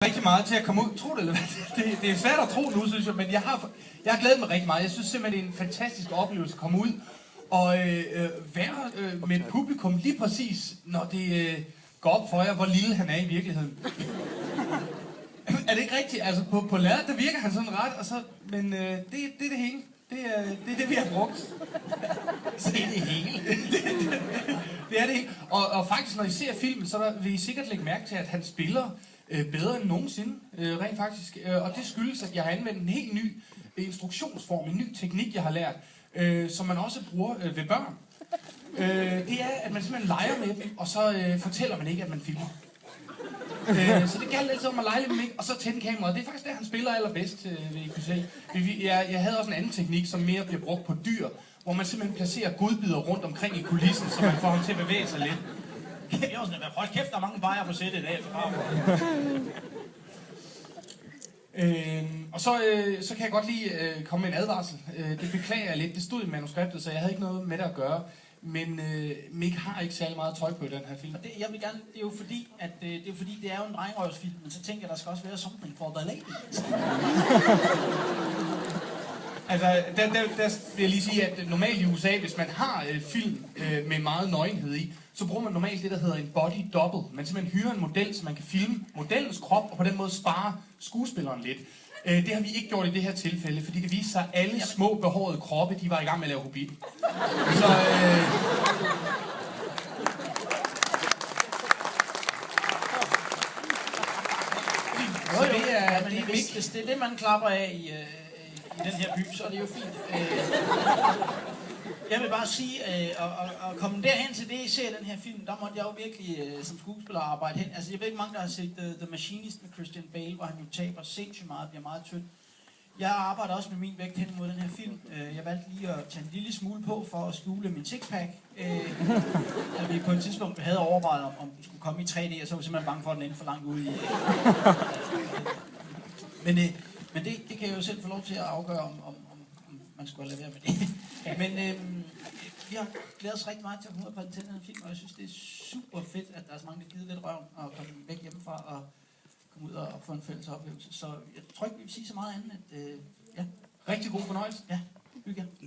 Rigtig meget til at komme ud. Tro det eller hvad? Det er svært at tro nu, synes jeg, men jeg har glædet mig rigtig meget. Jeg synes simpelthen, det er en fantastisk oplevelse at komme ud og være med et publikum lige præcis, når det går op for jer, hvor lille han er i virkeligheden. Er det ikke rigtigt? Altså på lærret, der virker han sådan ret, og så, men det er det hele. Det er det, vi har brugt. Så det er det hele. Det er det hele. Og faktisk, når I ser filmen, så vil I sikkert lægge mærke til, at han spiller bedre end nogensinde, rent faktisk. Og det skyldes, at jeg har anvendt en helt ny instruktionsform, en ny teknik, jeg har lært, som man også bruger ved børn. Det er, at man simpelthen leger med dem, og så fortæller man ikke, at man filmer. Så det gælder altid om at lege lidt med, og så tænde kameraet. Det er faktisk det, han spiller allerbedst, vil I kunne se. Jeg havde også en anden teknik, som mere bliver brugt på dyr, hvor man simpelthen placerer godbidder rundt omkring i kulissen, så man får ham til at bevæge sig lidt. Det er også sådan, hold kæft, der er mange bajer på sættet i dag. Og så kan jeg godt lige komme med en advarsel. Det beklager jeg lidt. Det stod i manuskriptet, så jeg havde ikke noget med det at gøre. Men Mick har ikke særlig meget tøj på i den her film. Og det, jeg vil gerne, det er jo fordi, at det er jo en drengerøvsfilm, men så tænker jeg, der skal også være something for the ladies. Altså, der vil jeg lige sige, at normalt i USA, hvis man har film med meget nøgenhed i, så bruger man normalt det, der hedder en body double. Man simpelthen hyrer en model, så man kan filme modellens krop, og på den måde spare skuespilleren lidt. Det har vi ikke gjort i det her tilfælde, fordi det viste sig, at alle små behårede kroppe, de var i gang med at lave Hobbiten. Hvis det er det, man klapper af i den her by, så er det jo fint. Jeg vil bare sige, at komme derhen til det, I ser i den her film, der måtte jeg jo virkelig som skuespiller arbejde hen. Altså, jeg ved ikke mange, der har set The Machinist med Christian Bale, hvor han jo taber sindssygt meget og bliver meget tynd. Jeg arbejder også med min vægt hen mod den her film. Jeg valgte lige at tage en lille smule på for at skjule min sixpack. Da vi på et tidspunkt havde overvejet, om den skulle komme i 3D, og så var vi simpelthen bange for, at den endte for langt ude i. Men det kan jeg jo selv få lov til at afgøre, om man skulle lade være med det. Men vi har glædet os rigtig meget til at komme ud og præsentere den her film, og jeg synes, det er super fedt, at der er så mange, der gider lidt røven og komme væk hjemmefra og komme ud og få en fælles oplevelse. Så jeg tror ikke, vi vil sige så meget andet, at ja. Rigtig god fornøjelse. Ja, hygge jer.